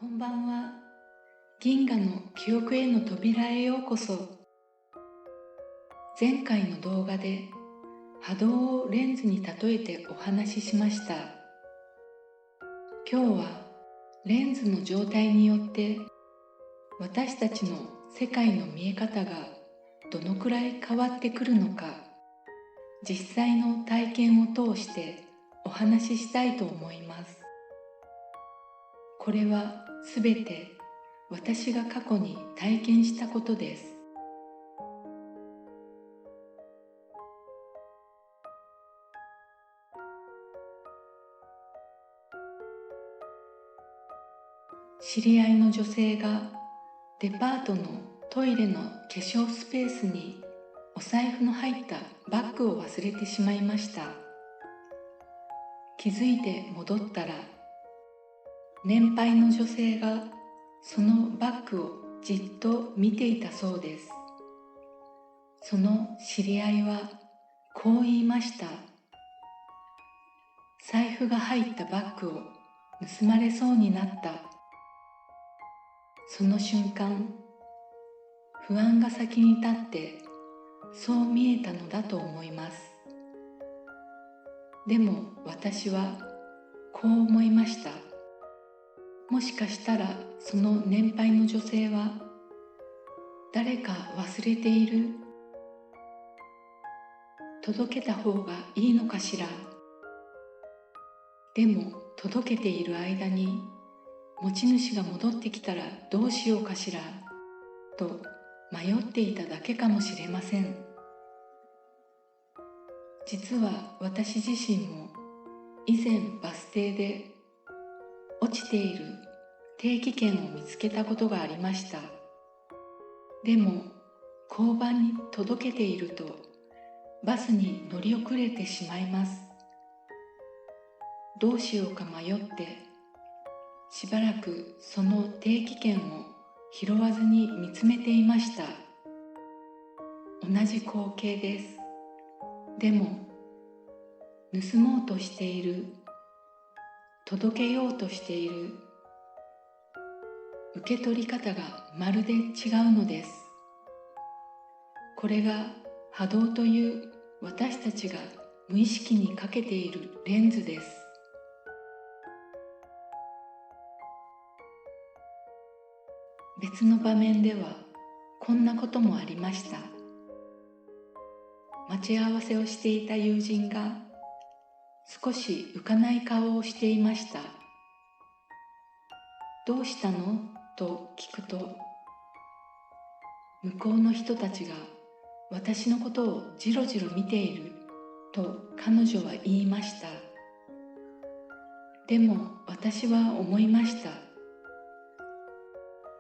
こんばんは。銀河の記憶への扉へようこそ。前回の動画で波動をレンズに例えてお話ししました。今日はレンズの状態によって私たちの世界の見え方がどのくらい変わってくるのか、実際の体験を通してお話ししたいと思います。これはすべて私が過去に体験したことです。知り合いの女性がデパートのトイレの化粧スペースにお財布の入ったバッグを忘れてしまいました。気づいて戻ったら、年配の女性がそのバッグをじっと見ていたそうです。その知り合いはこう言いました。財布が入ったバッグを盗まれそうになった。その瞬間、不安が先に立ってそう見えたのだと思います。でも私はこう思いました。もしかしたらその年配の女性は誰か忘れている、届けた方がいいのかしら。でも届けている間に持ち主が戻ってきたらどうしようかしらと迷っていただけかもしれません。実は私自身も以前バス停で落ちている定期券を見つけたことがありました。でも交番に届けているとバスに乗り遅れてしまいます。どうしようか迷ってしばらくその定期券を拾わずに見つめていました。同じ光景です。でも盗もうとしている、届けようとしている、受け取り方がまるで違うのです。これが波動という私たちが無意識にかけているレンズです。別の場面ではこんなこともありました。待ち合わせをしていた友人が少し浮かない顔をしていました。どうしたのと聞くと、向こうの人たちが私のことをじろじろ見ていると彼女は言いました。でも私は思いました。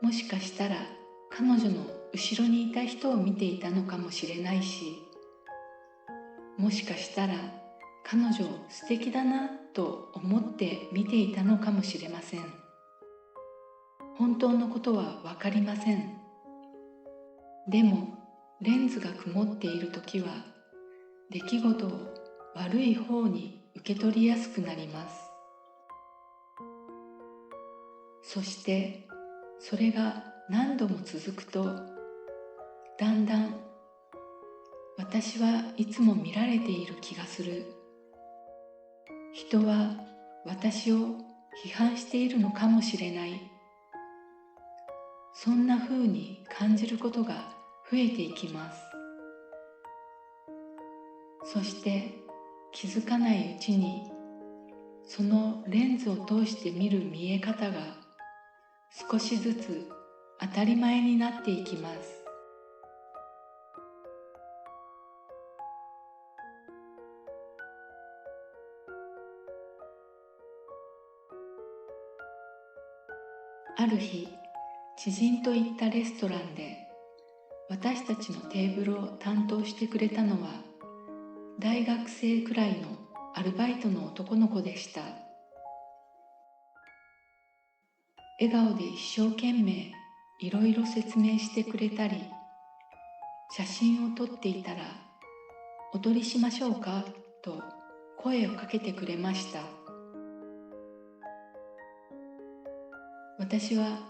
もしかしたら彼女の後ろにいた人を見ていたのかもしれないし、もしかしたら彼女を素敵だなと思って見ていたのかもしれません。本当のことはわかりません。でもレンズが曇っているときは出来事を悪い方に受け取りやすくなります。そしてそれが何度も続くと、だんだん私はいつも見られている気がする。人は私を批判しているのかもしれない。そんな風に感じることが増えていきます。そして気づかないうちにそのレンズを通して見る見え方が少しずつ当たり前になっていきます。ある日、知人と行ったレストランで私たちのテーブルを担当してくれたのは大学生くらいのアルバイトの男の子でした。笑顔で一生懸命いろいろ説明してくれたり、写真を撮っていたら踊りしましょうかと声をかけてくれました。私は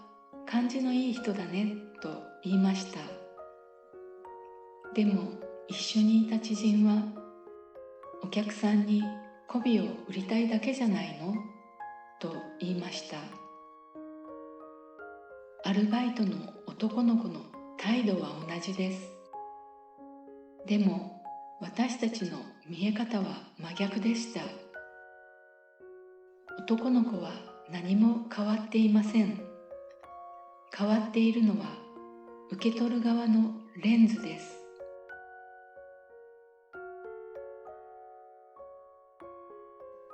感じのいい人だねと言いました。でも一緒にいた知人は、お客さんに媚びを売りたいだけじゃないのと言いました。アルバイトの男の子の態度は同じです。でも私たちの見え方は真逆でした。男の子は何も変わっていません。変わっているのは受け取る側のレンズです。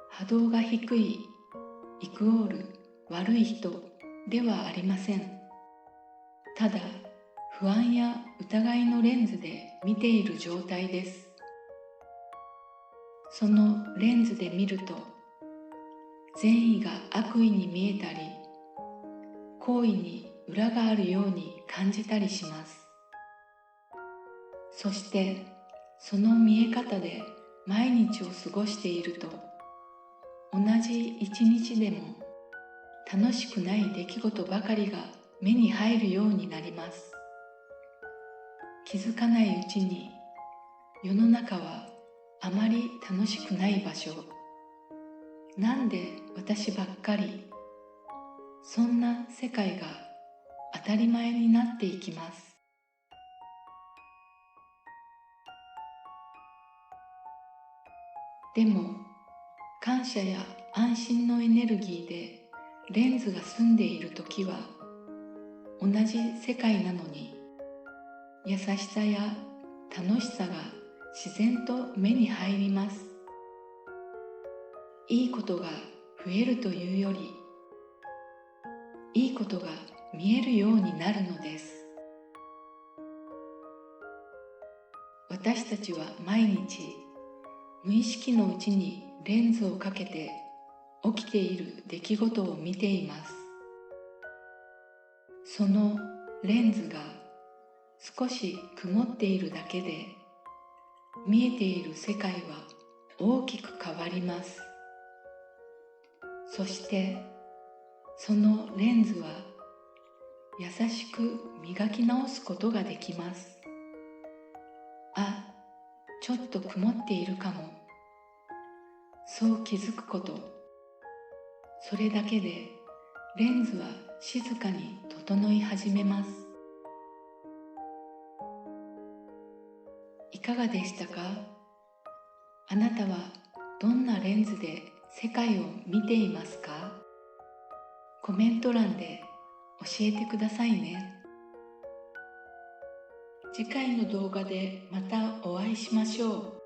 波動が低いイクオール悪い人ではありません。ただ不安や疑いのレンズで見ている状態です。そのレンズで見ると、善意が悪意に見えたり、行為に裏があるように感じたりします。そしてその見え方で毎日を過ごしていると、同じ一日でも楽しくない出来事ばかりが目に入るようになります。気づかないうちに世の中はあまり楽しくない場所、なんで私ばっかり、そんな世界が当たり前になっていきます。でも感謝や安心のエネルギーでレンズが澄んでいるときは、同じ世界なのに優しさや楽しさが自然と目に入ります。いいことが増えるというより、いいことが見えるようになるのです。私たちは毎日無意識のうちにレンズをかけて起きている出来事を見ています。そのレンズが少し曇っているだけで、見えている世界は大きく変わります。そしてそのレンズは優しく磨き直すことができます。あ、ちょっと曇っているかも。そう気づくこと、それだけでレンズは静かに整い始めます。いかがでしたか？あなたはどんなレンズで世界を見ていますか？コメント欄で教えてくださいね。次回の動画でまたお会いしましょう。